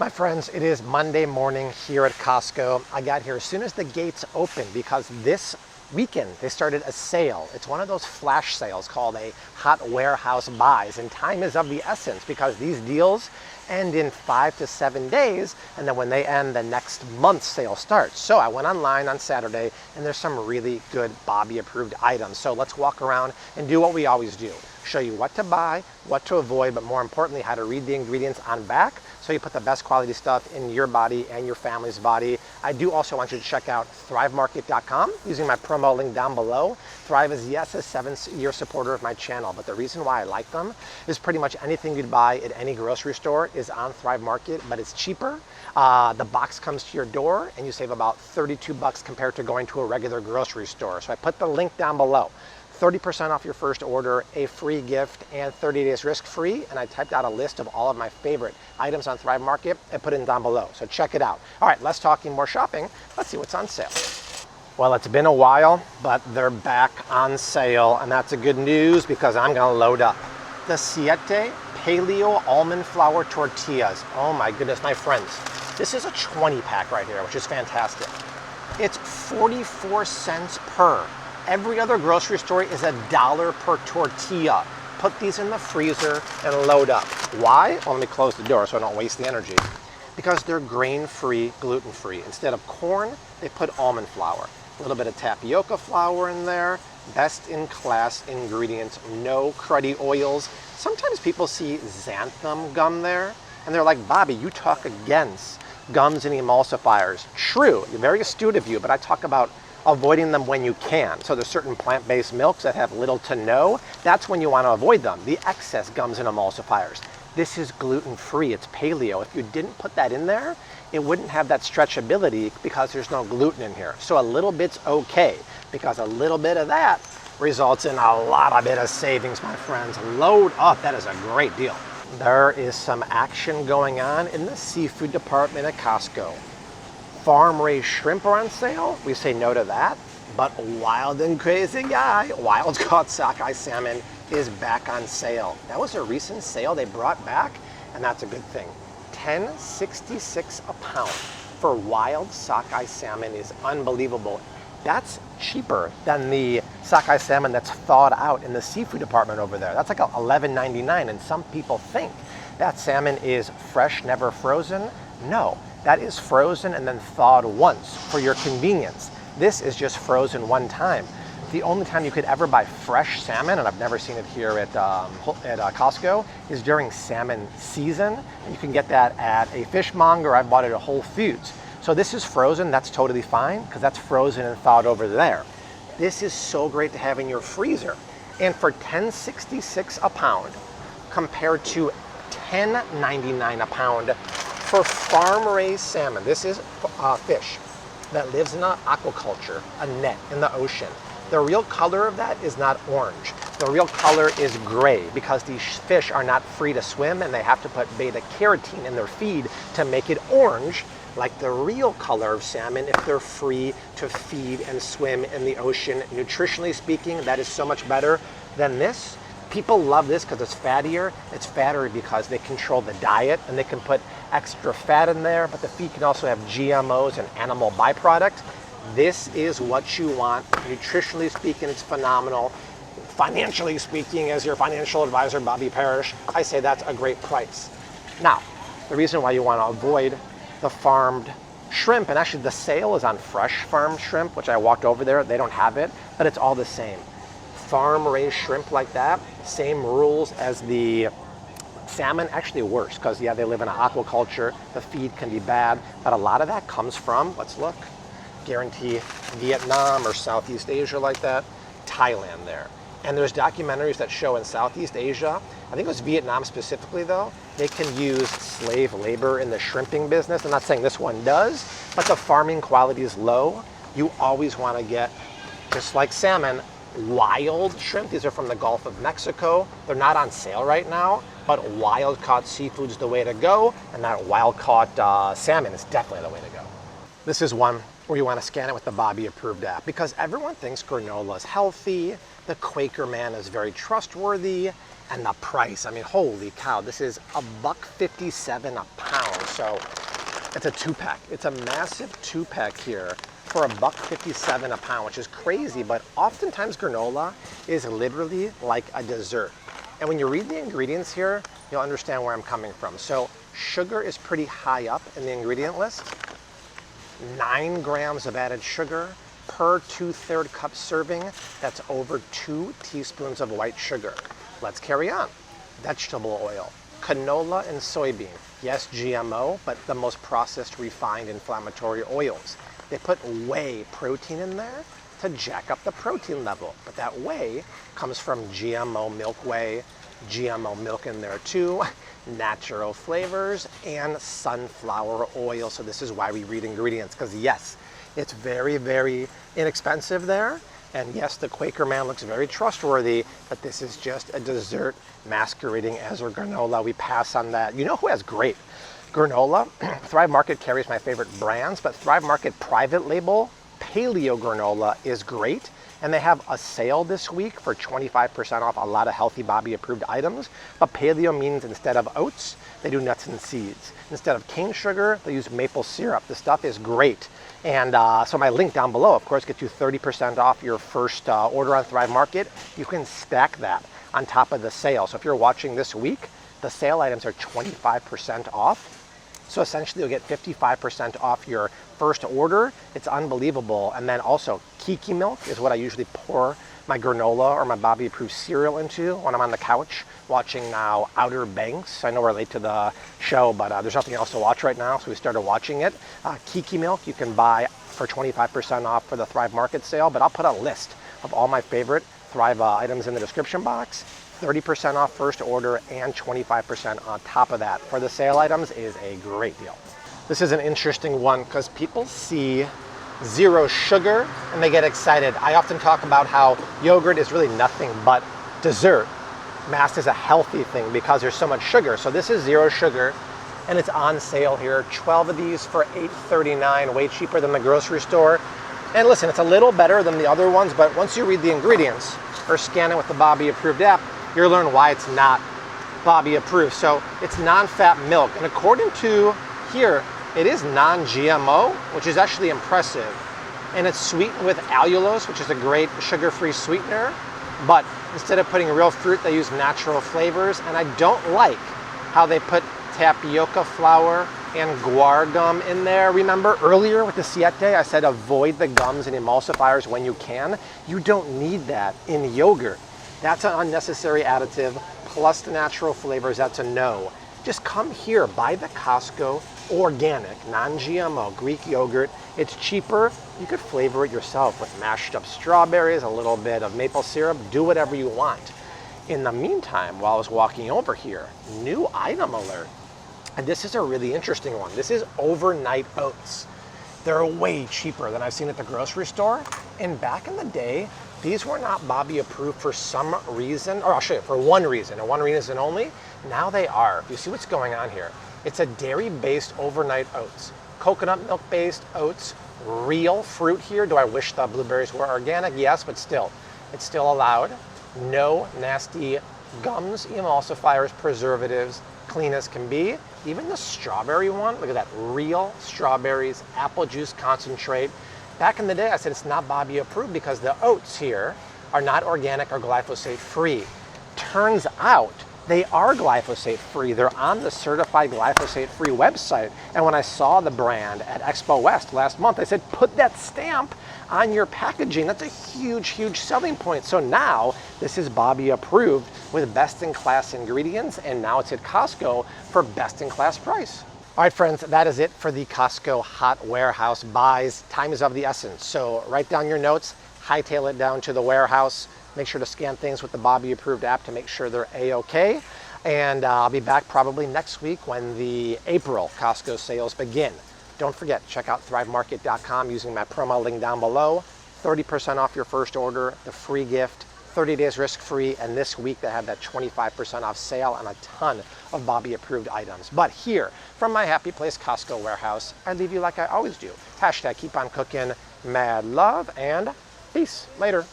My friends, it is Monday morning here at Costco. I got here as soon as the gates opened because this weekend they started a sale. It's one of those flash sales called a hot warehouse buys, and time is of the essence because these deals end in 5 to 7 days, and then when they end, the next month's sale starts. So I went online on Saturday and there's some really good Bobby approved items. So let's walk around and do what we always do. Show you what to buy, what to avoid, but more importantly, how to read the ingredients on back so you put the best quality stuff in your body and your family's body. I do also want you to check out thrivemarket.com using my promo link down below. Thrive is, yes, a 7-year supporter of my channel, but the reason why I like them is pretty much anything you'd buy at any grocery store is on Thrive Market, but it's cheaper. The box comes to your door and you save about 32 bucks compared to going to a regular grocery store. So I put the link down below. 30% off your first order, a free gift, and 30 days risk-free. And I typed out a list of all of my favorite items on Thrive Market and put it down below. So check it out. All right, less talking, more shopping. Let's see what's on sale. Well, it's been a while, but they're back on sale, and that's a good news because I'm gonna load up. The 7 Paleo Almond Flour Tortillas. Oh my goodness, my friends. This is a 20 pack right here, which is fantastic. It's 44 cents per. Every other grocery store is $1 per tortilla. Put these in the freezer and load up. Why? Well, let me close the door so I don't waste the energy. Because they're grain-free, gluten-free. Instead of corn, they put almond flour. A little bit of tapioca flour in there. Best-in-class ingredients, no cruddy oils. Sometimes people see xanthan gum there, and they're like, Bobby, you talk against gums and emulsifiers. True, you're very astute of you, but I talk about avoiding them when you can. So there's certain plant-based milks that have little to no. That's when you want to avoid them, the excess gums and emulsifiers. This is gluten-free, it's paleo. If you didn't put that in there, it wouldn't have that stretchability because there's no gluten in here. So a little bit's okay, because a little bit of that results in a lot of savings, my friends. Load up, that is a great deal. There is some action going on in the seafood department at Costco. Farm-raised shrimp are on sale. We say no to that. But wild and crazy guy, wild-caught sockeye salmon is back on sale. That was a recent sale they brought back, and that's a good thing. $10.66 a pound for wild sockeye salmon is unbelievable. That's cheaper than the sockeye salmon that's thawed out in the seafood department over there. That's like $11.99, and some people think that salmon is fresh, never frozen. No. That is frozen and then thawed once for your convenience. This is just frozen one time. The only time you could ever buy fresh salmon, and I've never seen it here at Costco, is during salmon season. You can get that at a fishmonger. I've bought it at Whole Foods. So this is frozen, that's totally fine because that's frozen and thawed over there. This is so great to have in your freezer. And for $10.66 a pound compared to $10.99 a pound, for farm-raised salmon, this is fish that lives in aquaculture, a net in the ocean. The real color of that is not orange. The real color is gray because these fish are not free to swim and they have to put beta carotene in their feed to make it orange, like the real color of salmon if they're free to feed and swim in the ocean. Nutritionally speaking, that is so much better than this. People love this because it's fattier. It's fatter because they control the diet and they can put extra fat in there, but the feed can also have GMOs and animal byproducts. This is what you want. Nutritionally speaking, it's phenomenal. Financially speaking, as your financial advisor, Bobby Parrish, I say that's a great price. Now, the reason why you want to avoid the farmed shrimp, and actually the sale is on fresh farmed shrimp, which I walked over there, they don't have it, but it's all the same. Farm-raised shrimp like that, same rules as the salmon, actually worse, because yeah, they live in aquaculture, the feed can be bad, but a lot of that comes from, let's look, guarantee Vietnam or Southeast Asia like that, Thailand there. And there's documentaries that show in Southeast Asia, I think it was Vietnam specifically though, they can use slave labor in the shrimping business. I'm not saying this one does, but the farming quality is low. You always want to get, just like salmon, wild shrimp. These are from the Gulf of Mexico. They're not on sale right now, but wild-caught seafood's the way to go, and that wild-caught salmon is definitely the way to go. This is one where you want to scan it with the Bobby approved app because everyone thinks granola is healthy, the Quaker man is very trustworthy, And the price, I mean, holy cow, this is $1.57 a pound. So it's a 2-pack. It's a massive 2-pack here for $1.57 a pound, which is crazy, but oftentimes granola is literally like a dessert. And when you read the ingredients here, you'll understand where I'm coming from. So sugar is pretty high up in the ingredient list. 9 grams of added sugar per 2/3 cup serving. That's over 2 teaspoons of white sugar. Let's carry on. Vegetable oil, canola and soybean. Yes, GMO, but the most processed, refined, inflammatory oils. They put whey protein in there to jack up the protein level, but that whey comes from GMO milk whey, GMO milk in there too, natural flavors, and sunflower oil. So this is why we read ingredients, because yes, it's very, very inexpensive there. And yes, the Quaker man looks very trustworthy, but this is just a dessert masquerading as a granola. We pass on that. You know who has great granola? Thrive Market carries my favorite brands, but Thrive Market private label Paleo granola is great. And they have a sale this week for 25% off a lot of healthy Bobby approved items. But paleo means instead of oats, they do nuts and seeds. Instead of cane sugar, they use maple syrup. The stuff is great. And so my link down below, of course, gets you 30% off your first order on Thrive Market. You can stack that on top of the sale. So if you're watching this week, the sale items are 25% off. So essentially you'll get 55% off your first order. It's unbelievable. And then also Kiki Milk is what I usually pour my granola or my Bobby approved cereal into when I'm on the couch watching now Outer Banks. I know we're late to the show, but there's nothing else to watch right now, so we started watching it. Kiki Milk you can buy for 25% off for the Thrive Market sale, but I'll put a list of all my favorite Thrive items in the description box. 30% off first order and 25% on top of that for the sale items is a great deal. This is an interesting one because people see 0 sugar and they get excited. I often talk about how yogurt is really nothing but dessert masked as a healthy thing because there's so much sugar. So this is 0 sugar and it's on sale here. 12 of these for $8.39, way cheaper than the grocery store. And listen, it's a little better than the other ones, but once you read the ingredients or scan it with the Bobby approved app, you'll learn why it's not Bobby approved. So it's non-fat milk. And according to here, it is non-GMO, which is actually impressive. And it's sweetened with allulose, which is a great sugar-free sweetener. But instead of putting real fruit, they use natural flavors. And I don't like how they put tapioca flour and guar gum in there. Remember earlier with the Siete, I said avoid the gums and emulsifiers when you can. You don't need that in yogurt. That's an unnecessary additive, plus the natural flavors, that's a no. Just come here, buy the Costco organic, non-GMO Greek yogurt. It's cheaper. You could flavor it yourself with mashed up strawberries, a little bit of maple syrup, do whatever you want. In the meantime, while I was walking over here, new item alert. And this is a really interesting one. This is overnight oats. They're way cheaper than I've seen at the grocery store. And back in the day, these were not Bobby approved for some reason, or I'll show you, for one reason, and one reason only. Now they are. You see what's going on here? It's a dairy-based overnight oats. Coconut milk-based oats, real fruit here. Do I wish the blueberries were organic? Yes, but still, it's still allowed. No nasty gums, emulsifiers, preservatives, clean as can be. Even the strawberry one, look at that, real strawberries, apple juice concentrate. Back in the day, I said it's not Bobby approved because the oats here are not organic or glyphosate free. Turns out they are glyphosate free. They're on the certified glyphosate free website. And when I saw the brand at Expo West last month, I said, put that stamp on your packaging. That's a huge, huge selling point. So now this is Bobby approved with best in class ingredients. And now it's at Costco for best in class price. All right, friends, that is it for the Costco Hot Warehouse buys. Time is of the essence. So write down your notes, hightail it down to the warehouse. Make sure to scan things with the Bobby approved app to make sure they're A-OK. And I'll be back probably next week when the April Costco sales begin. Don't forget, check out thrivemarket.com using my promo link down below. 30% off your first order, the free gift, 30 days risk-free, and this week they have that 25% off sale on a ton of Bobby approved items. But here, from my happy place Costco warehouse, I leave you like I always do. Hashtag keep on cooking, mad love, and peace. Later.